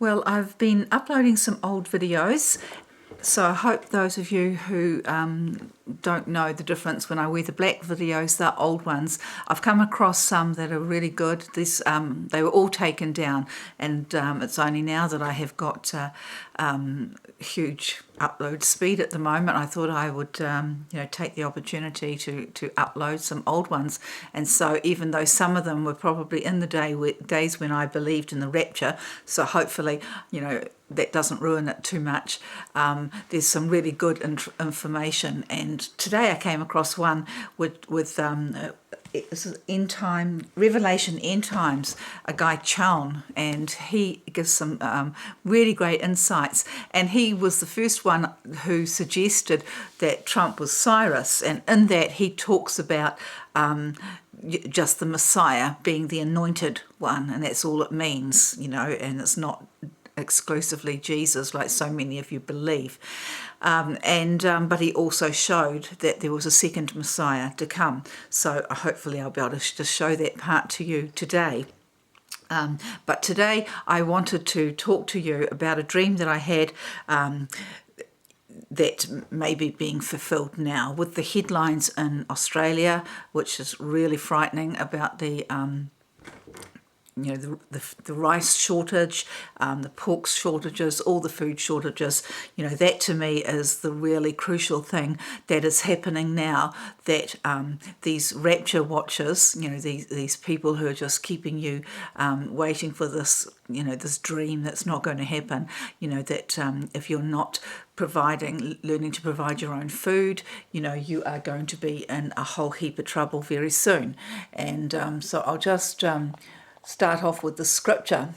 Well, I've been uploading some old videos, so I hope those of you who don't know the difference when I wear the black videos, they're old ones. I've come across some that are really good. They were all taken down, and it's only now that I have got huge upload speed at the moment. I thought I would take the opportunity to upload some old ones. And so even though some of them were probably in the days when I believed in the rapture, so hopefully that doesn't ruin it too much. There's some really good information, and today I came across one with end time Revelation end times, a guy Chown, and he gives some really great insights. And he was the first one who suggested that Trump was Cyrus, and in that he talks about just the Messiah being the anointed one, and that's all it means, and it's not exclusively Jesus like so many of you believe. But he also showed that there was a second Messiah to come. So hopefully I'll be able to show that part to you today. But today I wanted to talk to you about a dream that I had that may be being fulfilled now, with the headlines in Australia, which is really frightening, about the rice shortage, the pork shortages, all the food shortages. That to me is the really crucial thing that is happening now, that these rapture watchers, these people who are just keeping you waiting for this, this dream that's not going to happen, that if you're not learning to provide your own food, you are going to be in a whole heap of trouble very soon. And so I'll just start off with the scripture,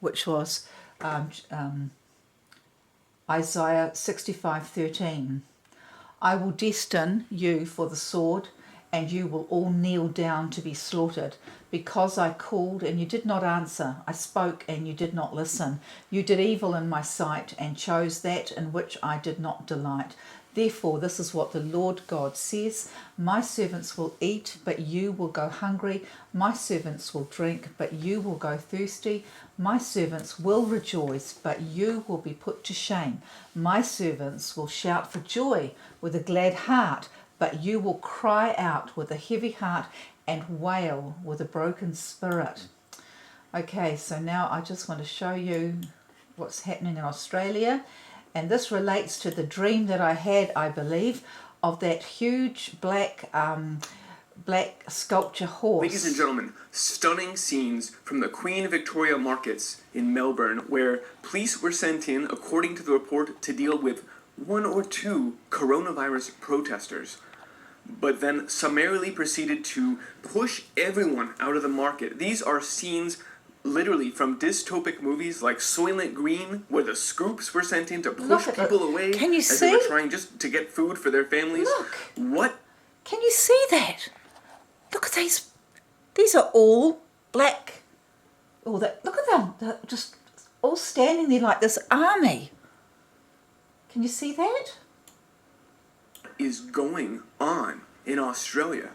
which was Isaiah 65:13. I will destine you for the sword, and you will all kneel down to be slaughtered, because I called and you did not answer. I spoke and you did not listen. You did evil in my sight and chose that in which I did not delight. Therefore, this is what the Lord God says: my servants will eat, but you will go hungry. My servants will drink, but you will go thirsty. My servants will rejoice, but you will be put to shame. My servants will shout for joy with a glad heart, but you will cry out with a heavy heart and wail with a broken spirit. Okay, so now I just want to show you what's happening in Australia. And this relates to the dream that I had, I believe, of that huge black sculpture horse. Ladies and gentlemen, stunning scenes from the Queen Victoria Markets in Melbourne, where police were sent in, according to the report, to deal with one or two coronavirus protesters, but then summarily proceeded to push everyone out of the market. These are scenes literally from dystopic movies like Soylent Green, where the Scoops were sent in to push people away. Can you as see? They were trying just to get food for their families. Look. What? Can you see that? Look at these. These are all black. Look at them. They're just all standing there like this army. Can you see that? Is going on in Australia?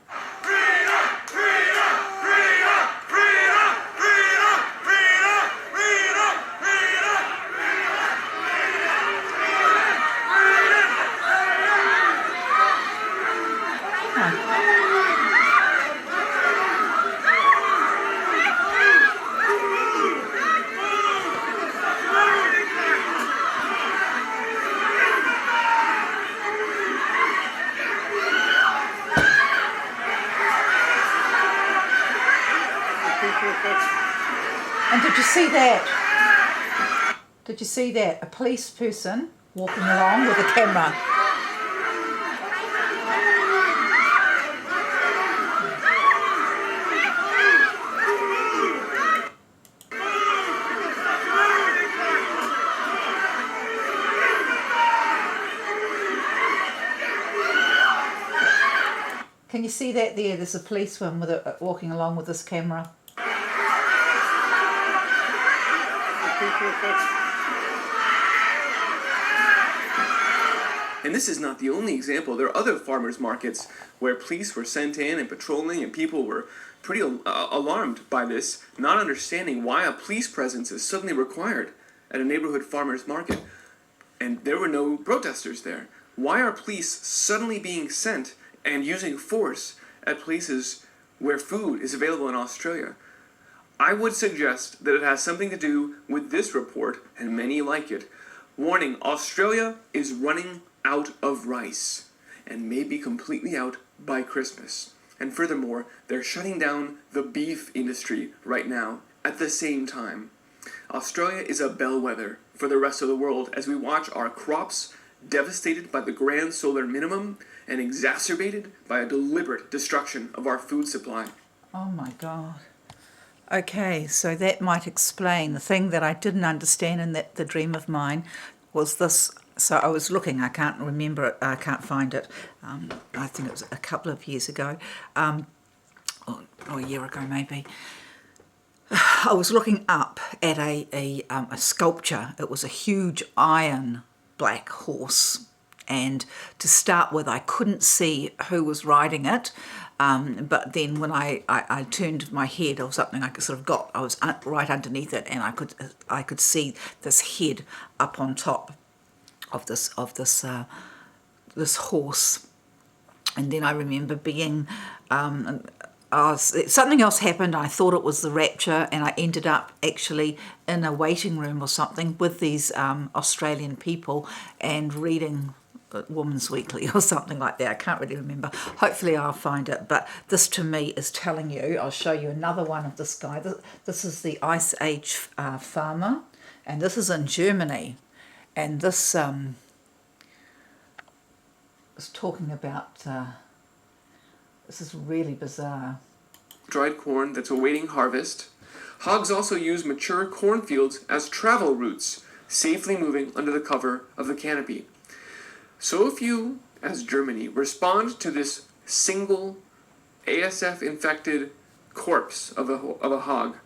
And did you see that? Did you see that? A police person walking along with a camera. Can you see that there? There's a policeman walking along with this camera. And this is not the only example. There are other farmers markets where police were sent in and patrolling, and people were pretty alarmed by this, not understanding why a police presence is suddenly required at a neighborhood farmer's market, and there were no protesters there. Why are police suddenly being sent and using force at places where food is available in Australia? I would suggest that it has something to do with this report and many like it. Warning, Australia is running out of rice and may be completely out by Christmas. And furthermore, they're shutting down the beef industry right now at the same time. Australia is a bellwether for the rest of the world as we watch our crops devastated by the grand solar minimum and exacerbated by a deliberate destruction of our food supply. Oh my God. Okay, so that might explain the thing that I didn't understand in that the dream of mine was this. So I was looking, I can't remember it, I can't find it. I think it was a couple of years ago, or a year ago maybe. I was looking up at a sculpture. It was a huge iron black horse, and to start with I couldn't see who was riding it, but then when I turned my head or something, I sort of got, I was right underneath it, and I could see this head up on top of this horse. And then I remember being something else happened. I thought it was the rapture, and I ended up actually in a waiting room or something with these Australian people and reading Woman's Weekly or something like that. I can't really remember. Hopefully I'll find it. But this to me is telling you, I'll show you another one of this guy. This is the Ice Age farmer, and this is in Germany. And this is talking about, this is really bizarre. Dried corn that's awaiting harvest. Hogs also use mature cornfields as travel routes, safely moving under the cover of the canopy. So if you, as Germany, respond to this single ASF-infected corpse of a hog...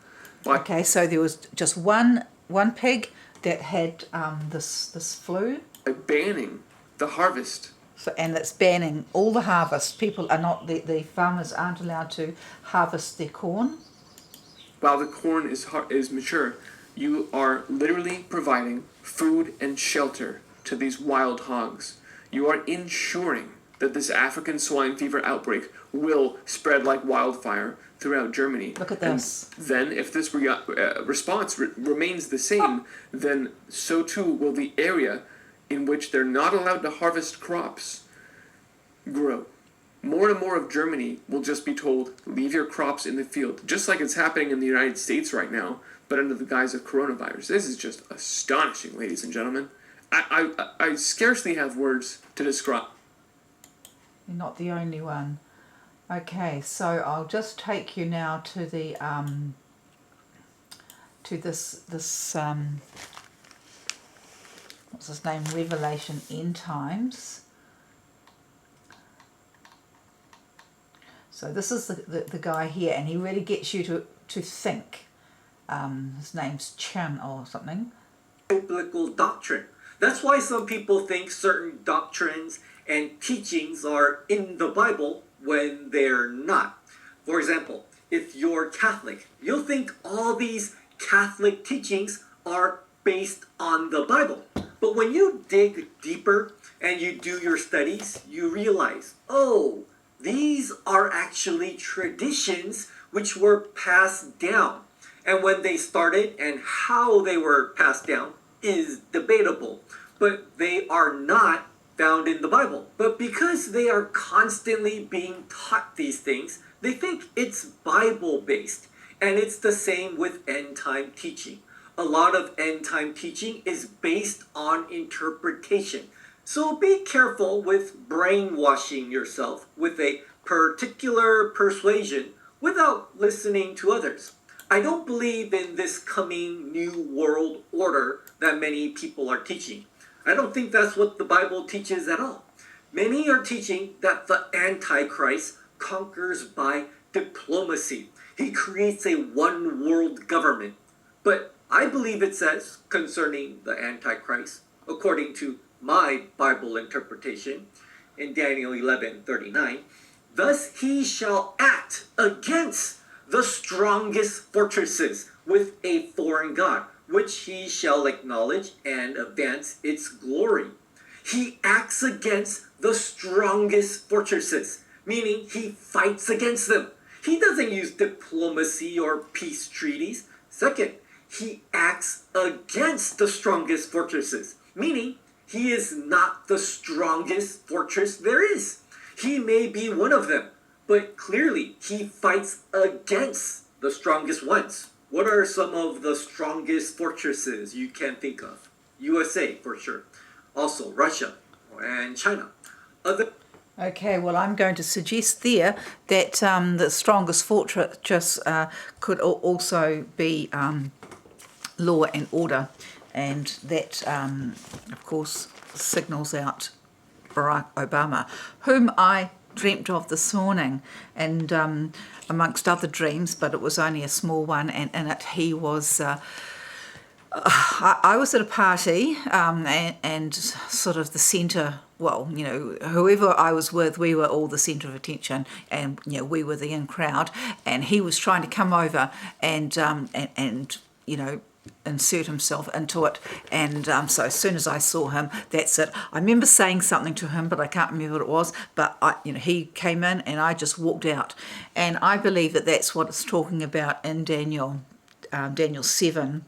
Okay, so there was just one pig that had this flu. By banning the harvest. So, and it's banning all the harvest. People are not, the farmers aren't allowed to harvest their corn. While the corn is mature, you are literally providing food and shelter to these wild hogs. You are ensuring that this African swine fever outbreak will spread like wildfire throughout Germany. Look at this. And then if this response remains the same, then so too will the area in which they're not allowed to harvest crops grow. More and more of Germany will just be told, leave your crops in the field, just like it's happening in the United States right now, but under the guise of coronavirus. This is just astonishing, ladies and gentlemen. I scarcely have words to describe. You're not the only one. Okay, so I'll just take you now to the to this what's his name? Revelation End Times. So this is the guy here, and he really gets you to think. His name's Chan or something. Biblical doctrine. That's why some people think certain doctrines and teachings are in the Bible when they're not. For example, if you're Catholic, you'll think all these Catholic teachings are based on the Bible. But when you dig deeper and you do your studies, you realize, oh, these are actually traditions which were passed down. And when they started and how they were passed down is debatable, but they are not found in the Bible. But because they are constantly being taught these things, they think it's Bible-based. And it's the same with end-time teaching. A lot of end-time teaching is based on interpretation. So be careful with brainwashing yourself with a particular persuasion without listening to others. I don't believe in this coming new world order that many people are teaching. I don't think that's what the Bible teaches at all. Many are teaching that the Antichrist conquers by diplomacy. He creates a one world government. But I believe it says concerning the Antichrist, according to my Bible interpretation in Daniel 11:39, thus he shall act against the strongest fortresses with a foreign god, which he shall acknowledge and advance its glory. He acts against the strongest fortresses, meaning he fights against them. He doesn't use diplomacy or peace treaties. Second, he acts against the strongest fortresses, meaning he is not the strongest fortress there is. He may be one of them, but clearly he fights against the strongest ones. What are some of the strongest fortresses you can think of? USA, for sure. Also, Russia and China. Okay, well, I'm going to suggest there that the strongest fortress could also be law and order, and that, of course, signals out Barack Obama, whom I dreamt of this morning, and amongst other dreams, but it was only a small one, and in it he was... I was at a party and sort of the centre, well, you know, whoever I was with, we were all the centre of attention, and, you know, we were the in crowd, and he was trying to come over and you know, insert himself into it, and so as soon as I saw him, that's it. I remember saying something to him, but I can't remember what it was, but he came in and I just walked out, and I believe that that's what it's talking about in Daniel 7.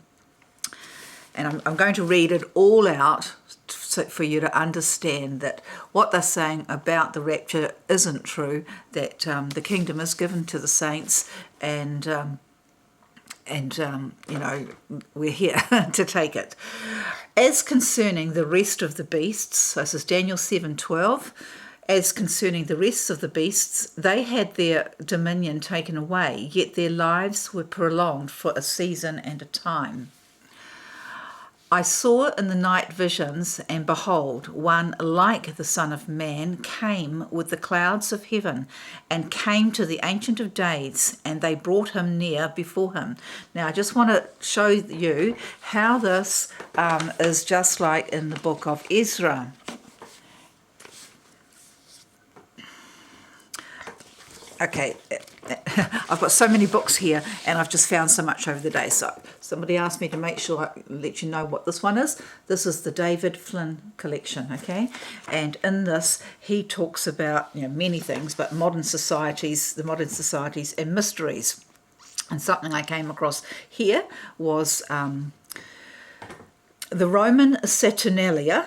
And I'm going to read it all out for you to understand that what they're saying about the rapture isn't true, that the kingdom is given to the saints, and you know, we're here to take it. As concerning the rest of the beasts, so this is Daniel 7:12, as concerning the rest of the beasts, they had their dominion taken away, yet their lives were prolonged for a season and a time. I saw in the night visions, and behold, one like the Son of Man came with the clouds of heaven, and came to the Ancient of Days, and they brought him near before him. Now, I just want to show you how this is just like in the book of Ezra. Okay, I've got so many books here, and I've just found so much over the day. So somebody asked me to make sure I let you know what this one is. This is the David Flynn collection, okay? And in this, he talks about, you know, many things, but the modern societies and mysteries. And something I came across here was the Roman Saturnalia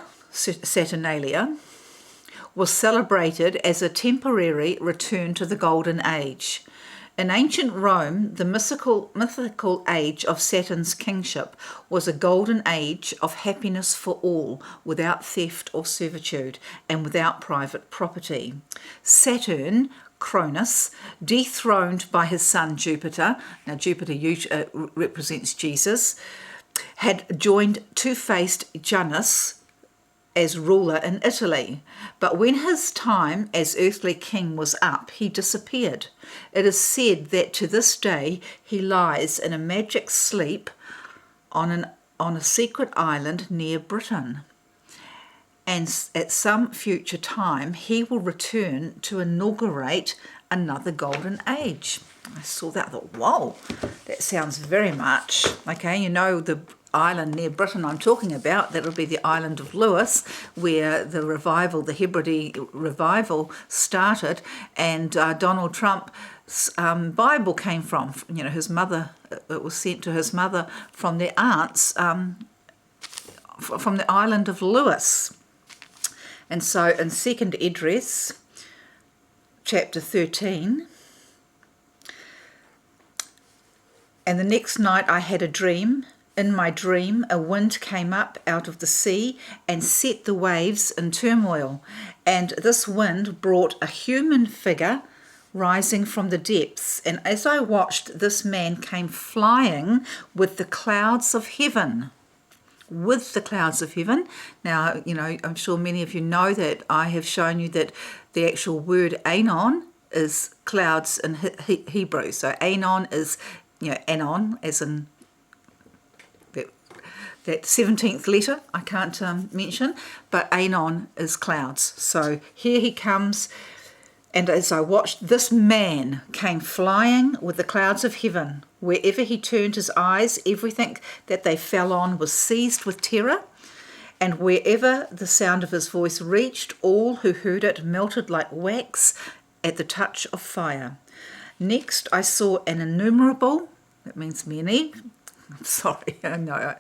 was celebrated as a temporary return to the Golden Age. In ancient Rome, the mythical age of Saturn's kingship was a golden age of happiness for all, without theft or servitude, and without private property. Saturn, Cronus, dethroned by his son Jupiter, now Jupiter represents Jesus, had joined two-faced Janus as ruler in Italy, but when his time as earthly king was up, he disappeared. It is said that to this day he lies in a magic sleep on a secret island near Britain, and at some future time he will return to inaugurate another golden age. I saw that, I thought, whoa, that sounds very much, okay, you know, the island near Britain I'm talking about, that would be the island of Lewis, where the revival, the Hebride revival started, and Donald Trump's Bible came from, you know, his mother, it was sent to his mother from their aunts from the island of Lewis. And so in 2nd Esdras, chapter 13, and the next night I had a dream. In my dream, a wind came up out of the sea and set the waves in turmoil. And this wind brought a human figure rising from the depths. And as I watched, this man came flying with the clouds of heaven. With the clouds of heaven. Now, you know, I'm sure many of you know that I have shown you that the actual word anon is clouds in Hebrew. So anon is, you know, anon as in that 17th letter I can't mention, but anon is clouds. So here he comes And as I watched, this man came flying with the clouds of heaven. Wherever he turned his eyes, everything that they fell on was seized with terror. And wherever the sound of his voice reached, all who heard it melted like wax at the touch of fire. Next, I saw an innumerable, that means many, sorry, no,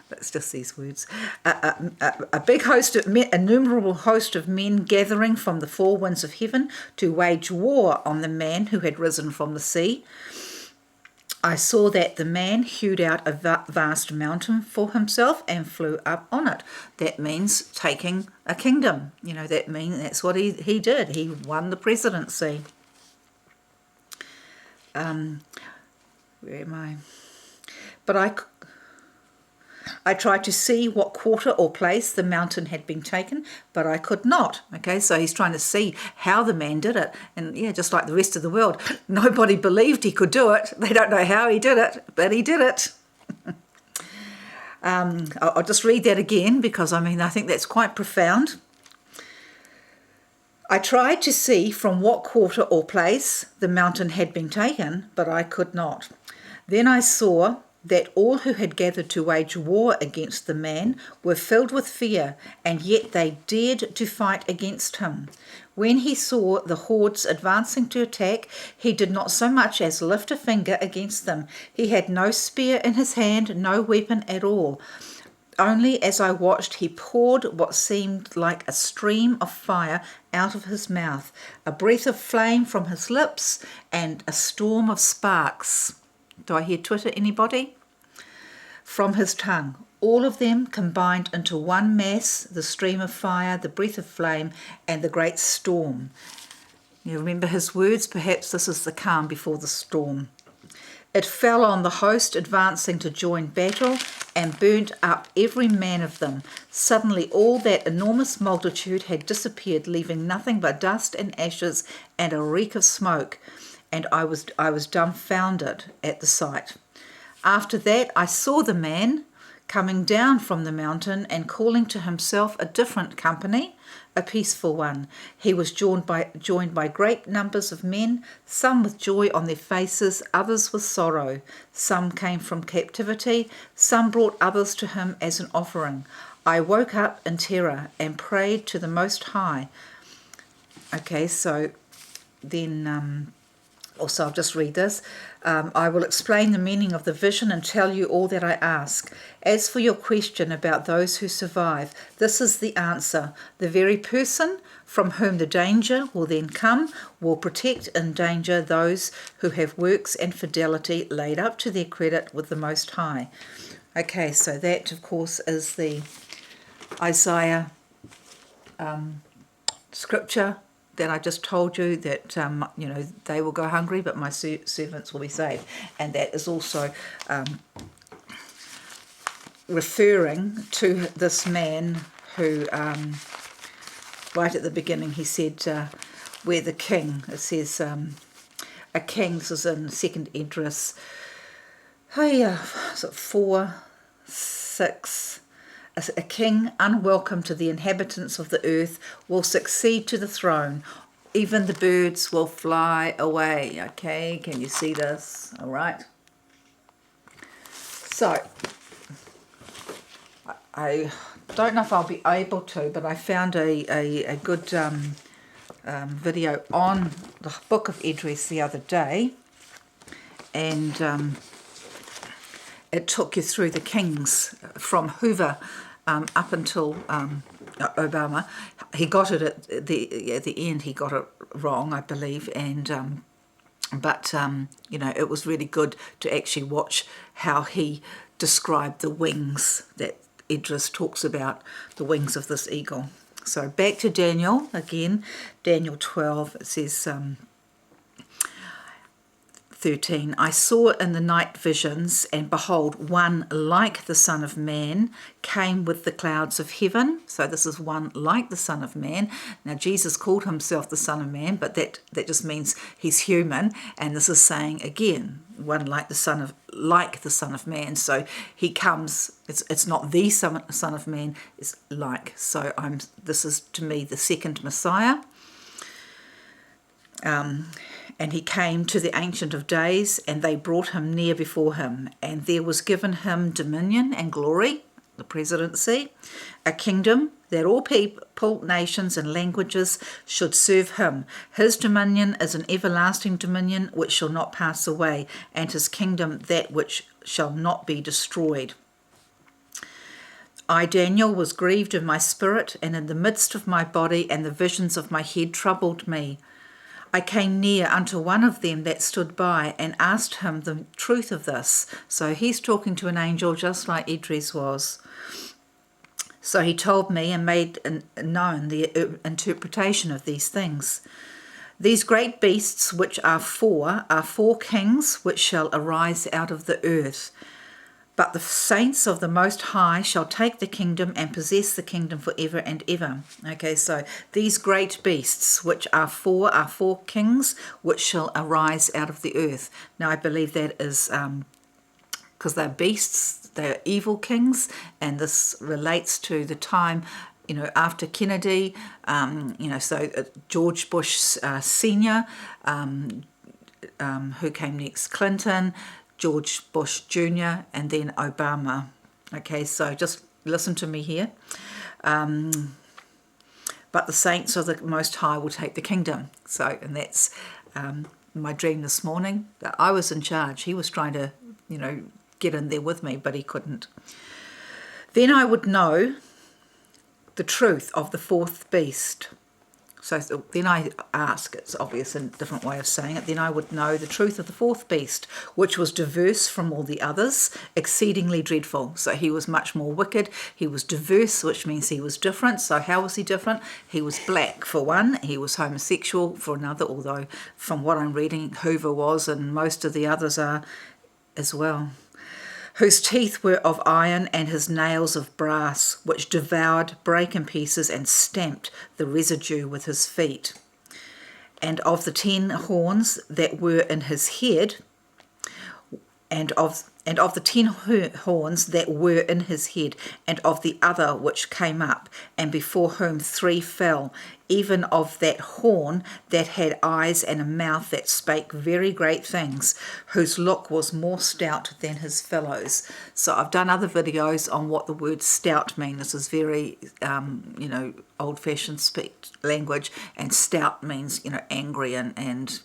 that's just these words, a big host of men, innumerable host of men gathering from the four winds of heaven to wage war on the man who had risen from the sea. I saw that the man hewed out a vast mountain for himself and flew up on it. That means taking a kingdom. That's what he did. He won the presidency. Where am I? But I tried to see what quarter or place the mountain had been taken, but I could not. Okay, so he's trying to see how the man did it. And yeah, just like the rest of the world, nobody believed he could do it. They don't know how he did it, but he did it. I'll just read that again because, I think that's quite profound. I tried to see from what quarter or place the mountain had been taken, but I could not. Then I saw that all who had gathered to wage war against the man were filled with fear, and yet they dared to fight against him. When he saw the hordes advancing to attack, he did not so much as lift a finger against them. He had no spear in his hand, no weapon at all. Only as I watched, he poured what seemed like a stream of fire out of his mouth, a breath of flame from his lips, and a storm of sparks. Do I hear Twitter, anybody? From his tongue. All of them combined into one mass, the stream of fire, the breath of flame, and the great storm. You remember his words? Perhaps this is the calm before the storm. It fell on the host advancing to join battle and burnt up every man of them. Suddenly all that enormous multitude had disappeared, leaving nothing but dust and ashes and a reek of smoke. And I was dumbfounded at the sight. After that I saw the man coming down from the mountain and calling to himself a different company, a peaceful one. He was joined by great numbers of men, some with joy on their faces, others with sorrow. Some came from captivity, some brought others to him as an offering. I woke up in terror and prayed to the Most High. Okay, so then... Also, I'll just read this. I will explain the meaning of the vision and tell you all that I ask. As for your question about those who survive, this is the answer. The very person from whom the danger will then come will protect in danger those who have works and fidelity laid up to their credit with the Most High. Okay, so that, of course, is the Isaiah scripture that I just told you, that they will go hungry, but my servants will be saved. And that is also referring to this man who, right at the beginning, he said, we're the king. It says, a king, this is in 2nd Esdras, 4:6. A king unwelcome to the inhabitants of the earth will succeed to the throne. Even the birds will fly away. Okay, can you see this? All right. So, I don't know if I'll be able to, but I found a good video on the book of Esdras the other day, and it took you through the kings from Hoover up until Obama. He got it at the end. He got it wrong, I believe, and but it was really good to actually watch how he described the wings that Esdras talks about, the wings of this eagle. So back to Daniel again, Daniel 12. It says 13, I saw in the night visions, and behold, one like the Son of Man came with the clouds of heaven. So this is one like the Son of Man. Now Jesus called himself the Son of Man, but that just means he's human. And this is saying again, one like the Son of Man. So he comes. It's not the Son of Man. It's like. So this is to me the second Messiah. And he came to the Ancient of Days, and they brought him near before him. And there was given him dominion and glory, the presidency, a kingdom that all people, nations, and languages should serve him. His dominion is an everlasting dominion which shall not pass away, and his kingdom that which shall not be destroyed. I, Daniel, was grieved in my spirit, and in the midst of my body, and the visions of my head troubled me. I came near unto one of them that stood by, and asked him the truth of this. So he's talking to an angel just like Idris was. So he told me and made known the interpretation of these things. These great beasts which are four kings which shall arise out of the earth. But the saints of the Most High shall take the kingdom and possess the kingdom forever and ever. Okay, so these great beasts, which are four kings, which shall arise out of the earth. Now, I believe that is because they're beasts, they're evil kings, and this relates to the time, after Kennedy, George Bush Sr., who came next, Clinton, George Bush Jr., and then Obama. Okay, so just listen to me here. But the saints of the Most High will take the kingdom. So, and that's my dream this morning, that I was in charge. He was trying to, get in there with me, but he couldn't. Then I would know the truth of the fourth beast. So then I ask, it's obvious a different way of saying it, then I would know the truth of the fourth beast, which was diverse from all the others, exceedingly dreadful. So he was much more wicked. He was diverse, which means he was different. So how was he different? He was black for one. He was homosexual for another, although from what I'm reading, Hoover was, and most of the others are as well. Whose teeth were of iron and his nails of brass, which devoured, brake in pieces, and stamped the residue with his feet. And of the 10 horns that were in his head, and of the 10 horns that were in his head, and of the other which came up, and before whom 3 fell, even of that horn that had eyes and a mouth that spake very great things, whose look was more stout than his fellows. So I've done other videos on what the word stout means. This is very, old-fashioned language, and stout means, angry and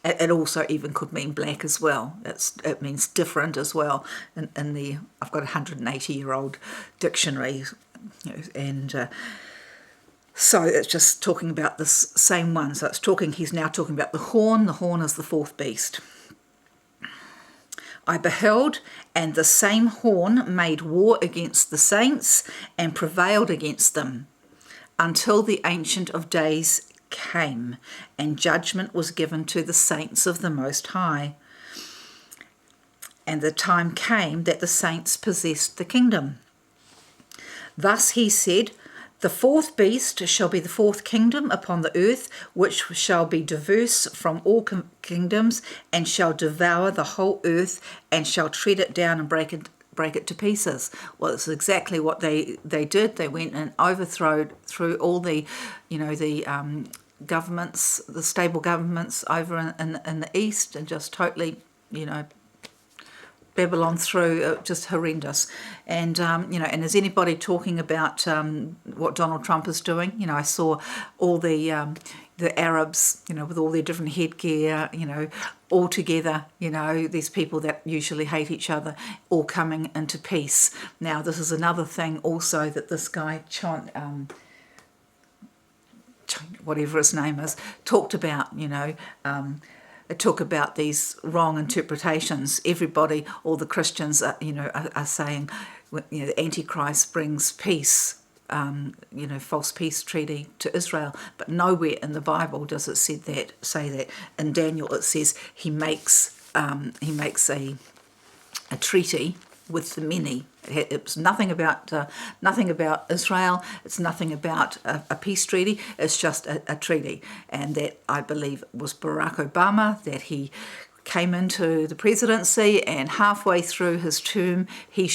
it also even could mean black as well. It means different as well. In the I've got a 180-year-old dictionary, and so it's just talking about this same one. So he's now talking about the horn. The horn is the fourth beast. I beheld, and the same horn made war against the saints and prevailed against them, until the Ancient of Days came, and judgment was given to the saints of the Most High. And the time came that the saints possessed the kingdom. Thus he said, the fourth beast shall be the fourth kingdom upon the earth, which shall be diverse from all kingdoms, and shall devour the whole earth, and shall tread it down and break it to pieces. Well, it's exactly what they did. They went and through all the, the governments, the stable governments over in the east, and just totally, Babylon through, just horrendous. And, and is anybody talking about what Donald Trump is doing? I saw all the Arabs, with all their different headgear, all together, these people that usually hate each other, all coming into peace. Now, this is another thing also that this guy, whatever his name is, talked about, it talk about these wrong interpretations. Everybody, all the Christians, are saying, the Antichrist brings peace, false peace treaty to Israel. But nowhere in the Bible does it say that. In Daniel, it says he makes a treaty with the many. It's nothing about Israel. It's nothing about a peace treaty. It's just a treaty, and that I believe was Barack Obama, that he came into the presidency, and halfway through his term, he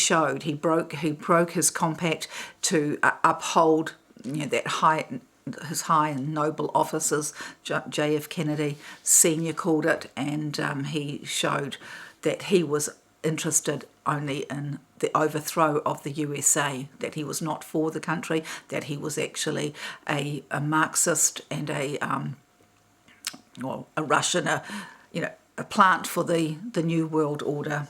broke his compact to uphold that high his high and noble officers, J.F. Kennedy Sr. called it, and he showed that he was interested only in the overthrow of the USA, that he was not for the country, that he was actually a Marxist and a Russian, a plant for the New World Order.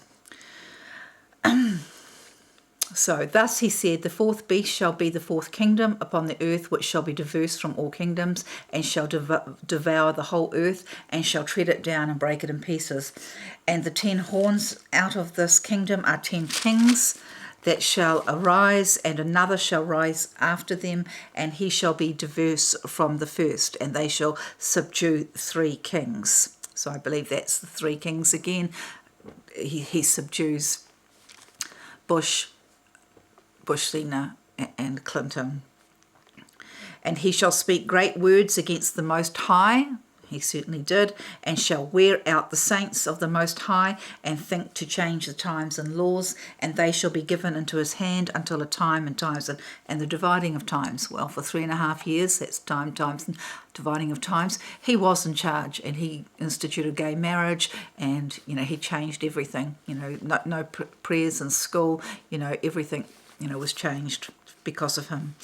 So thus he said, the fourth beast shall be the fourth kingdom upon the earth, which shall be diverse from all kingdoms, and shall devour the whole earth, and shall tread it down and break it in pieces. And the 10 horns out of this kingdom are 10 kings that shall arise, and another shall rise after them, and he shall be diverse from the first, and they shall subdue 3 kings. So I believe that's the 3 kings again. He subdues Bush Senior and Clinton. And he shall speak great words against the Most High. He certainly did. And shall wear out the saints of the Most High, and think to change the times and laws, and they shall be given into his hand until a time and times and the dividing of times. Well, for 3.5 years, that's times and dividing of times, he was in charge, and he instituted gay marriage, and he changed everything. No prayers in school. Everything was changed because of him.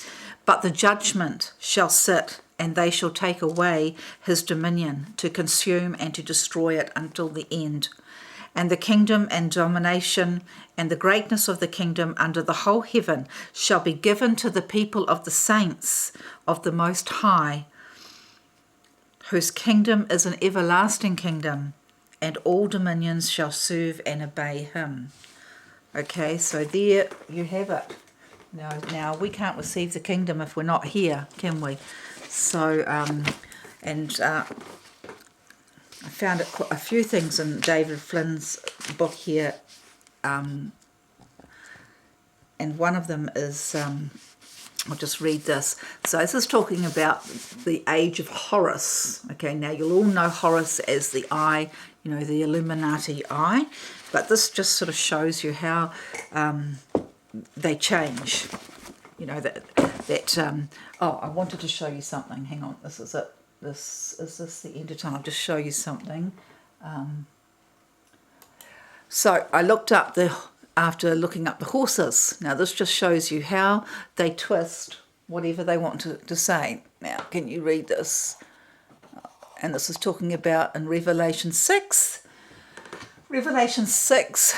But the judgment shall sit, and they shall take away his dominion, to consume and to destroy it until the end. And the kingdom and domination and the greatness of the kingdom under the whole heaven shall be given to the people of the saints of the Most High, whose kingdom is an everlasting kingdom, and all dominions shall serve and obey him. Okay, so there you have it. Now we can't receive the kingdom if we're not here, can we? So, I found a few things in David Flynn's book here, and one of them is, I'll just read this. So this is talking about the age of Horus. Okay, now you'll all know Horus as the eye, the Illuminati eye, but this just sort of shows you how they change. I wanted to show you something. Hang on, this is it. Is this the end of time? I'll just show you something. So I looked up after looking up the horses. Now this just shows you how they twist whatever they want to say. Now, can you read this? And this is talking about in Revelation 6. Revelation 6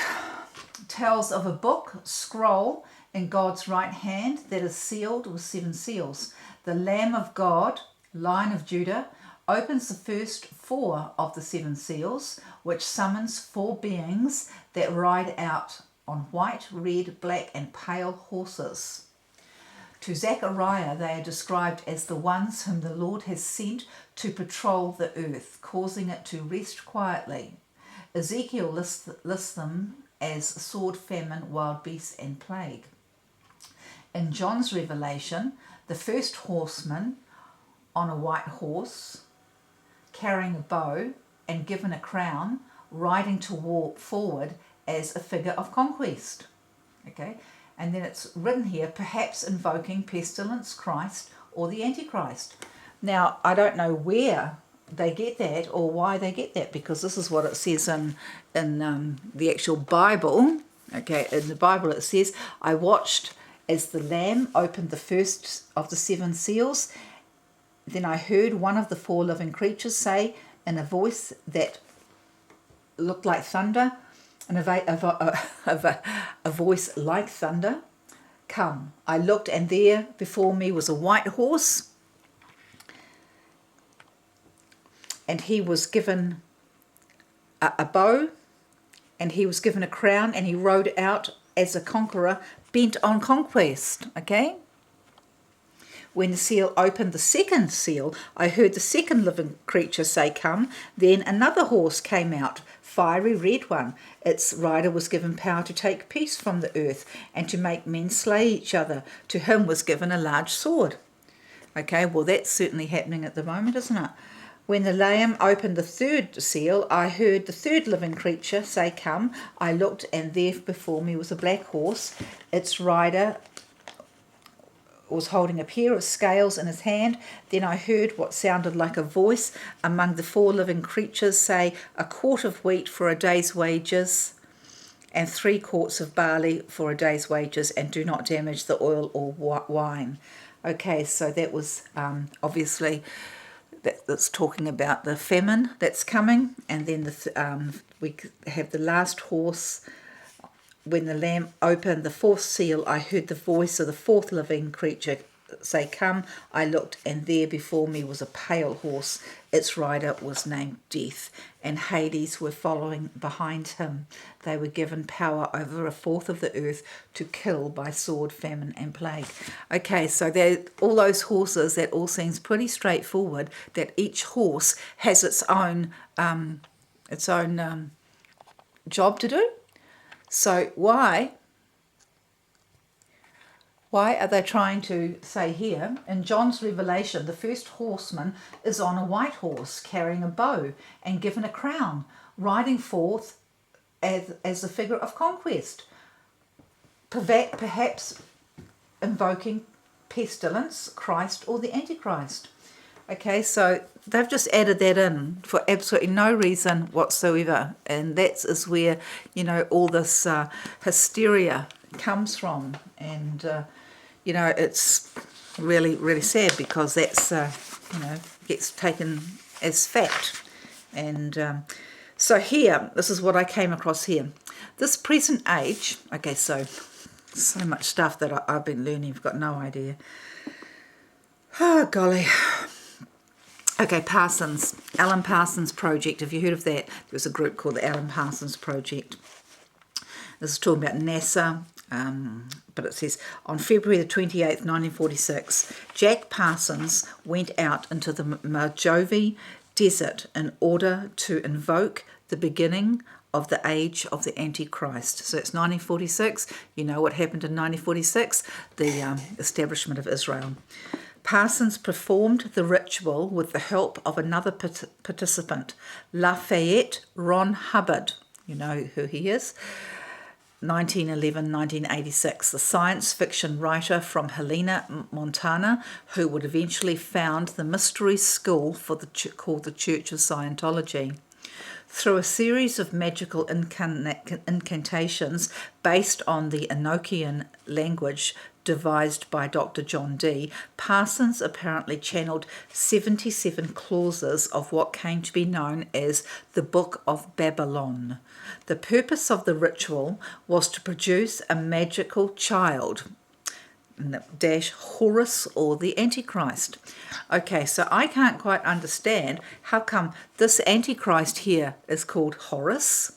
tells of a book, scroll, in God's right hand that is sealed with 7 seals. The Lamb of God, Lion of Judah, opens the first 4 of the 7 seals, which summons 4 beings that ride out on white, red, black, and pale horses. To Zechariah, they are described as the ones whom the Lord has sent to patrol the earth, causing it to rest quietly. Ezekiel lists them as sword, famine, wild beasts, and plague. In John's revelation, the first horseman on a white horse, carrying a bow and given a crown, riding to walk forward as a figure of conquest. Okay, and then it's written here, perhaps invoking pestilence, Christ, or the Antichrist. Now, I don't know where they get that or why they get that, because this is what it says in the actual Bible. Okay, in the Bible it says, I watched as the Lamb opened the first of the 7 seals. Then I heard one of the 4 living creatures say in a voice that looked like thunder, and a voice like thunder, come. I looked, and there before me was a white horse, and he was given a bow, and he was given a crown, and he rode out as a conqueror bent on conquest. Okay? When the seal opened the second seal, I heard the second living creature say, come. Then another horse came out, fiery red one. Its rider was given power to take peace from the earth and to make men slay each other. To him was given a large sword. Okay, well, that's certainly happening at the moment, isn't it? When the Lamb opened the third seal, I heard the third living creature say, come. I looked, and there before me was a black horse. Its rider was holding a pair of scales in his hand. Then I heard what sounded like a voice among the 4 living creatures say, "A quart of wheat for a day's wages, and 3 quarts of barley for a day's wages, and do not damage the oil or wine." Okay, so that was obviously that's talking about the famine that's coming, and then we have the last horse. When the Lamb opened the 4th seal, I heard the voice of the 4th living creature say, "Come." I looked, and there before me was a pale horse. Its rider was named Death, and Hades were following behind him. They were given power over 1/4 of the earth to kill by sword, famine, and plague. Okay, so all those horses, that all seems pretty straightforward, that each horse has its own job to do. So why are they trying to say here, in John's revelation, the first horseman is on a white horse, carrying a bow and given a crown, riding forth as a figure of conquest, perhaps invoking pestilence, Christ, or the Antichrist. Okay, so they've just added that in for absolutely no reason whatsoever, and that is where, all this hysteria comes from, and it's really, really sad, because that's gets taken as fact. And so here, this is what I came across here. This present age, okay, so much stuff that I've been learning, you've got no idea. Oh, golly. Okay, Alan Parsons Project. Have you heard of that? There was a group called the Alan Parsons Project. This is talking about NASA, but it says, on February the 28th, 1946, Jack Parsons went out into the Mojave Desert in order to invoke the beginning of the age of the Antichrist. So it's 1946. You know what happened in 1946? The establishment of Israel. Parsons performed the ritual with the help of another participant, Lafayette Ron Hubbard. You know who he is. 1911-1986, the science fiction writer from Helena, Montana, who would eventually found the mystery school called the Church of Scientology. Through a series of magical incantations based on the Enochian language devised by Dr. John Dee, Parsons apparently channeled 77 clauses of what came to be known as the Book of Babylon. The purpose of the ritual was to produce a magical child, Horus, or the Antichrist. Okay, so I can't quite understand how come this Antichrist here is called Horus.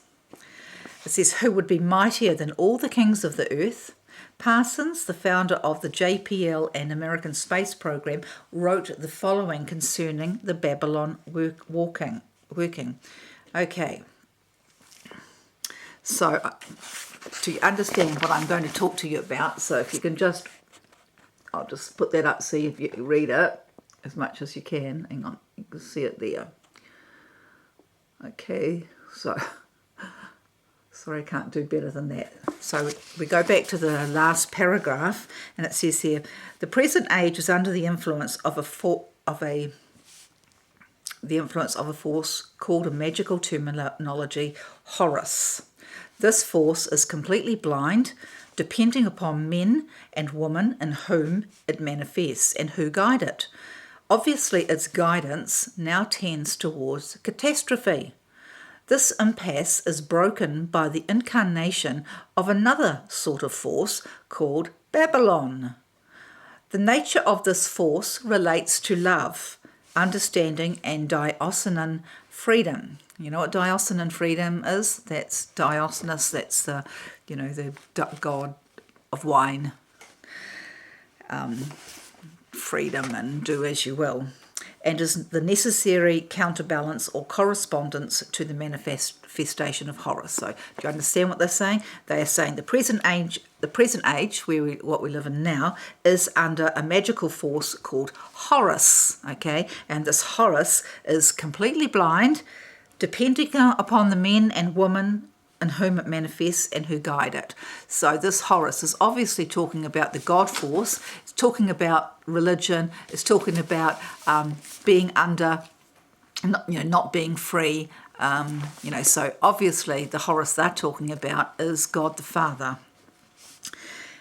It says, who would be mightier than all the kings of the earth. Parsons, the founder of the JPL and American Space Program, wrote the following concerning the Babylon working. Okay, so to understand what I'm going to talk to you about, so if you can I'll just put that up, see if you read it as much as you can. Hang on, you can see it there. Okay, so sorry, I can't do better than that. So we go back to the last paragraph, and it says here, the present age is under the influence of a force called in magical terminology Horus. This force is completely blind, depending upon men and women in whom it manifests and who guide it. Obviously, its guidance now tends towards catastrophe. This impasse is broken by the incarnation of another sort of force called Babylon. The nature of this force relates to love, understanding, and diocesan freedom. You know what diocesan freedom is? That's Dionysus, that's the god of wine. Freedom and do as you will. And is the necessary counterbalance or correspondence to the manifestation of Horus. So, do you understand what they're saying? They are saying the present age, what we live in now, is under a magical force called Horus. Okay, and this Horus is completely blind, depending upon the men and women in whom it manifests and who guide it. So this Horus is obviously talking about the God force. It's talking about religion. It's talking about being under, not being free. So obviously the Horus they're talking about is God the Father.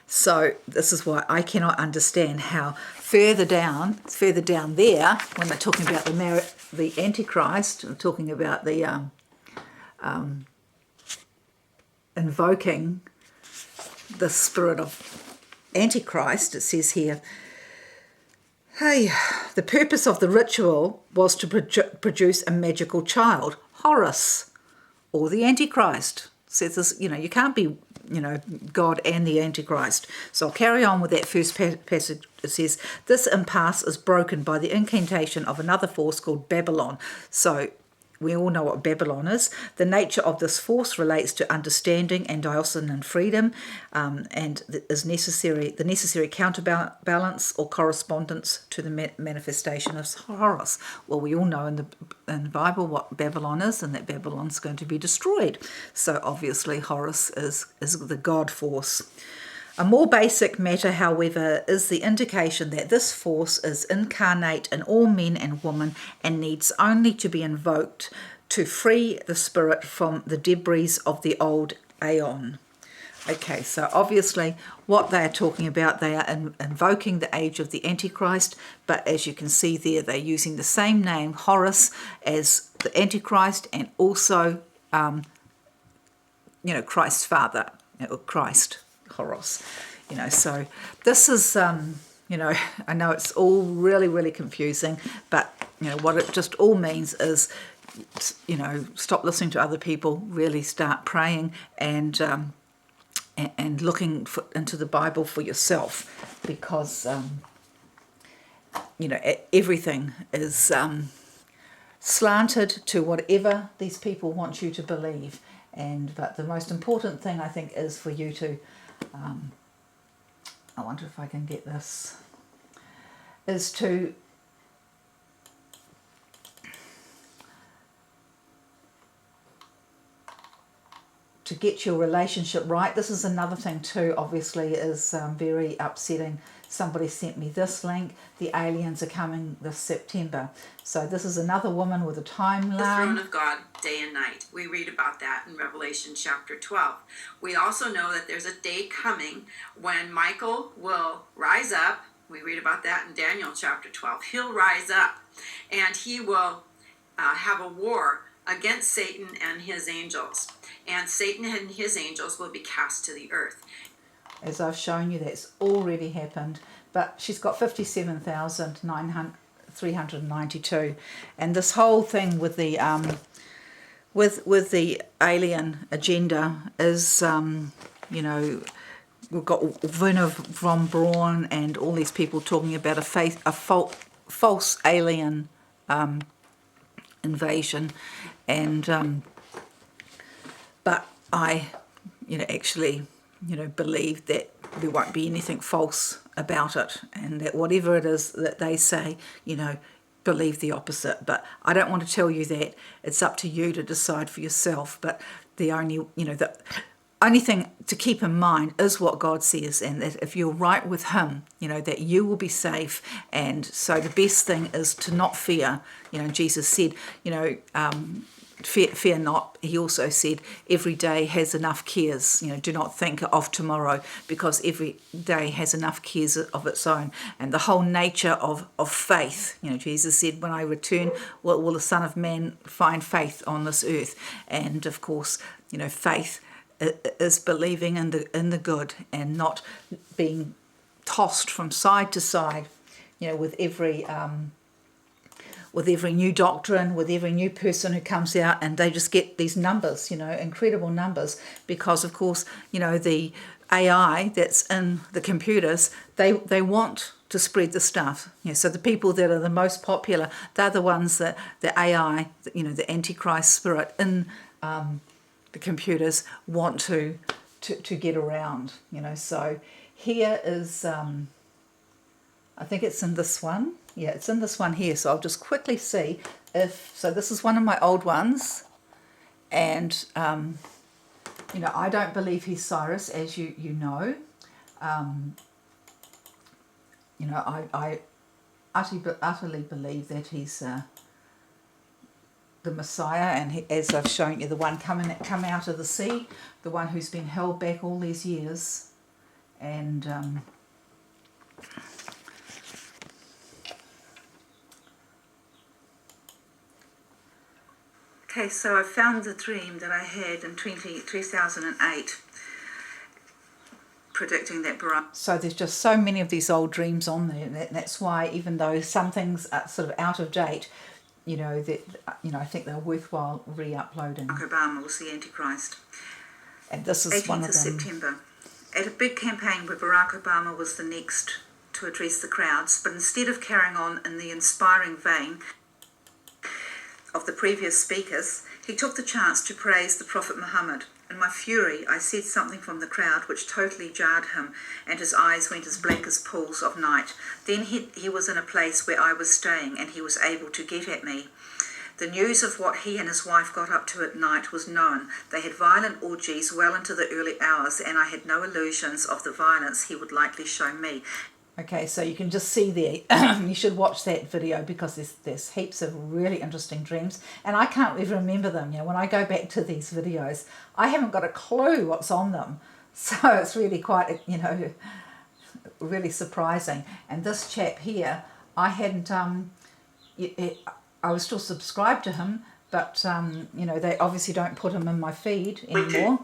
So this is why I cannot understand how further down there, when they're talking about the Antichrist, talking about the invoking the spirit of Antichrist, it says here, hey, the purpose of the ritual was to produce a magical child, Horus, or the Antichrist. Says this, you can't be, God and the Antichrist. So I'll carry on with that first passage. It says, this impasse is broken by the incantation of another force called Babylon. So we all know what Babylon is. The nature of this force relates to understanding and diocesan freedom, and is necessary. The necessary counterbalance or correspondence to the manifestation of Horus. Well, we all know in the Bible what Babylon is, and that Babylon's going to be destroyed. So obviously Horus is the God force. A more basic matter, however, is the indication that this force is incarnate in all men and women and needs only to be invoked to free the spirit from the debris of the old aeon. Okay, so obviously what they are talking about, they are invoking the age of the Antichrist, but as you can see there, they're using the same name, Horus, as the Antichrist, and also, Christ's father, or Christ. Horus, so this is, I know it's all really, really confusing, but, what it just all means is, stop listening to other people, really start praying and looking into the Bible for yourself, because, everything is slanted to whatever these people want you to believe. But the most important thing, I think, is for you to, I wonder if I can get this, is to get your relationship right. This is another thing too, obviously, is very upsetting. Somebody sent me this link. The aliens are coming this September. So this is another woman with a timeline. The throne of God, day and night. We read about that in Revelation chapter 12. We also know that there's a day coming when Michael will rise up. We read about that in Daniel chapter 12. He'll rise up and he will have a war against Satan and his angels. And Satan and his angels will be cast to the earth. As I've shown you, that's already happened. But she's got 57,392. And this whole thing with the with the alien agenda is, we've got Wernher von Braun and all these people talking about a false alien invasion, and but I, actually, believe that there won't be anything false about it, and that whatever it is that they say, believe the opposite. But I don't want to tell you that. It's up to you to decide for yourself. But the only thing to keep in mind is what God says, and that if you're right with Him, that you will be safe. And so the best thing is to not fear. Jesus said, fear not. He also said every day has enough cares. Do not think of tomorrow, because every day has enough cares of its own. And the whole nature of faith, Jesus said, when I return, will the Son of Man find faith on this earth? And of course, faith is believing in the good and not being tossed from side to side, with every new doctrine, with every new person who comes out, and they just get these numbers, incredible numbers, because of course, the AI that's in the computers, they want to spread the stuff. So the people that are the most popular, they're the ones that the AI, the Antichrist spirit in the computers want to get around. So here is, I think it's in this one. Yeah, it's in this one here. So I'll just quickly see so this is one of my old ones, and You know, I don't believe he's Cyrus, as you know. You know, I utterly believe that he's the Messiah, and he, as I've shown you, the one come out of the sea, the one who's been held back all these years, and okay, so I found the dream that I had in 2008, predicting that Barack. So there's just so many of these old dreams on there. That's why, even though some things are sort of out of date, you know, that I think they're worthwhile re-uploading. Barack Obama was the Antichrist. And this is one of them. 18th of September. At a big campaign where Barack Obama was the next to address the crowds, but instead of carrying on in the inspiring vein of the previous speakers, he took the chance to praise the Prophet Muhammad. In my fury, I said something from the crowd which totally jarred him, and his eyes went as black as pools of night. Then he was in a place where I was staying, and he was able to get at me. The news of what he and his wife got up to at night was known. They had violent orgies well into the early hours, and I had no illusions of the violence he would likely show me. Okay, so you can just see there, you should watch that video because there's heaps of really interesting dreams, and I can't even remember them. You know, when I go back to these videos, I haven't got a clue what's on them, so it's really quite, you know, really surprising. And this chap here, I hadn't, I was still subscribed to him, but you know, they obviously don't put him in my feed anymore.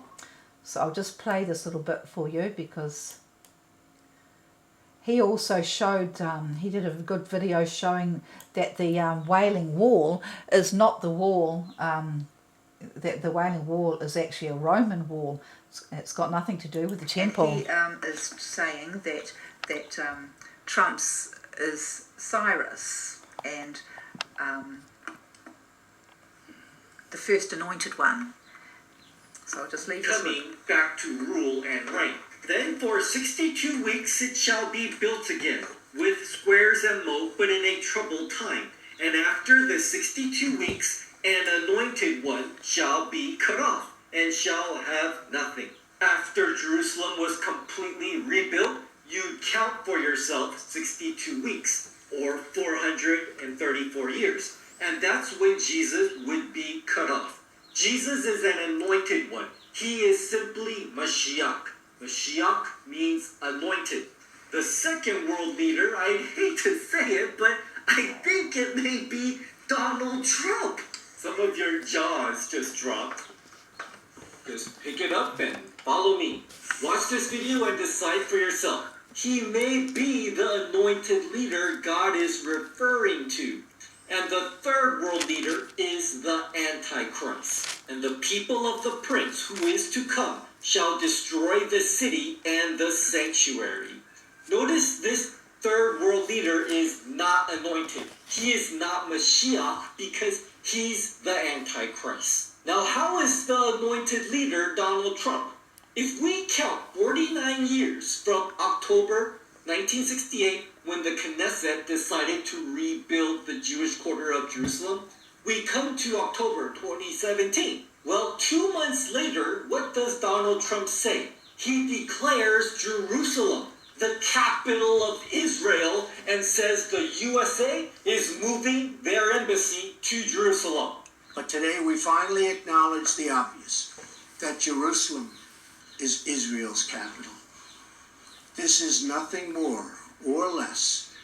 So I'll just play this little bit for you because he also showed, he did a good video showing that the Wailing Wall is not the wall, that the Wailing Wall is actually a Roman wall. It's got nothing to do with the temple. And he is saying that Trump's is Cyrus and the first anointed one. So I'll just leave this coming back to rule and reign. Then for 62 weeks it shall be built again, with squares and moat, but in a troubled time. And after the 62 weeks, an anointed one shall be cut off, and shall have nothing. After Jerusalem was completely rebuilt, you count for yourself 62 weeks, or 434 years. And that's when Jesus would be cut off. Jesus is an anointed one. He is simply Mashiach. Mashiach means anointed. The second world leader, I hate to say it, but I think it may be Donald Trump. Some of your jaws just dropped. Just pick it up and follow me. Watch this video and decide for yourself. He may be the anointed leader God is referring to. And the third world leader is the Antichrist. And the people of the prince who is to come shall destroy the city and the sanctuary. Notice this third world leader is not anointed. He is not Mashiach because he's the Antichrist. Now, how is the anointed leader Donald Trump? If we count 49 years from October 1968, when the Knesset decided to rebuild the Jewish quarter of Jerusalem, we come to October 2017. Well, 2 months later, what does Donald Trump say? He declares Jerusalem the capital of Israel and says the USA is moving their embassy to Jerusalem. But today we finally acknowledge the obvious, that Jerusalem is Israel's capital. This is nothing more or less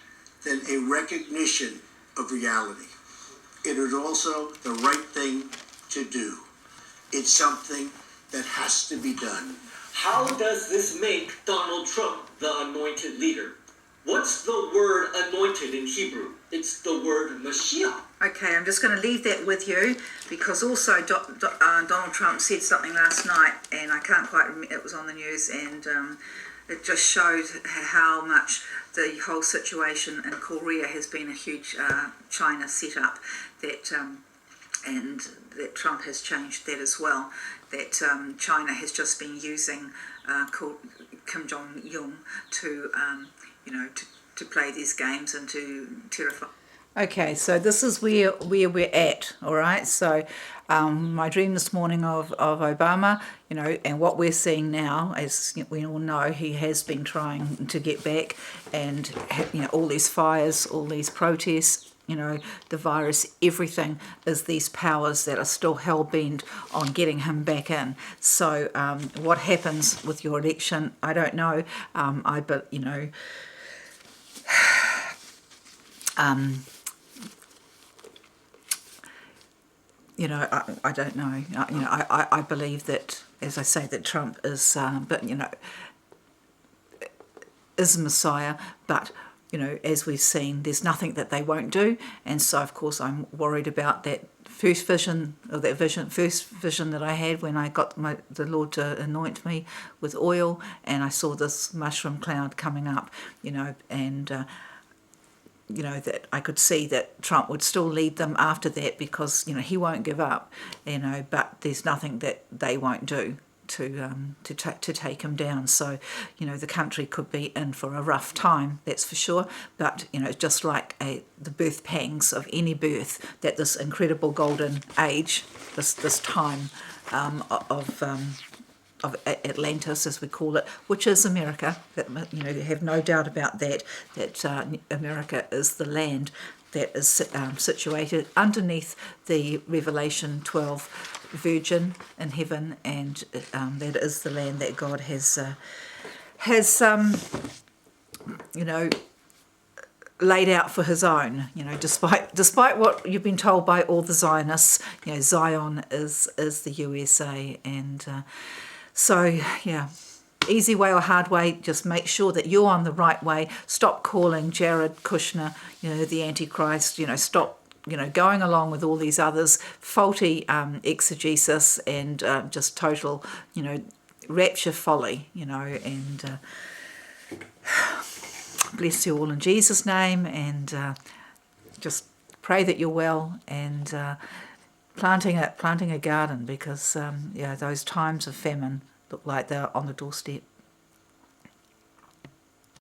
than a recognition of reality. It is also the right thing to do. It's something that has to be done. How does this make Donald Trump the anointed leader? What's the word anointed in Hebrew? It's the word Mashiach. Okay, I'm just going to leave that with you because also Donald Trump said something last night, and I can't quite remember, it was on the news, and it just showed how much the whole situation in Korea has been a huge China setup, that and that Trump has changed that as well, that China has just been using Kim Jong-un to, to play these games and to terrify. Okay, so this is where we're at, all right? So my dream this morning of Obama, and what we're seeing now, as we all know, he has been trying to get back, and all these fires, all these protests, the virus, everything is these powers that are still hell-bent on getting him back in. So what happens with your election, I don't know. I don't know. I believe that, as I say, that Trump is, is Messiah, but as we've seen, there's nothing that they won't do, and so of course I'm worried about that first vision that I had when I got the Lord to anoint me with oil, and I saw this mushroom cloud coming up, and that I could see that Trump would still lead them after that, because he won't give up, but there's nothing that they won't do to take him down. So the country could be in for a rough time, that's for sure. But just like the birth pangs of any birth, that this incredible golden age, this time of Atlantis, as we call it, which is America, that have no doubt about that America is the land that is situated underneath the Revelation 12 virgin in heaven, and that is the land that God has laid out for his own. Despite what you've been told by all the Zionists, Zion is the USA, and so yeah. Easy way or hard way, just make sure that you're on the right way. Stop calling Jared Kushner, the Antichrist. Stop, going along with all these others, faulty exegesis and just total, rapture folly, and bless you all in Jesus' name, and just pray that you're well, and planting a garden, because those times of famine look like they're on the doorstep.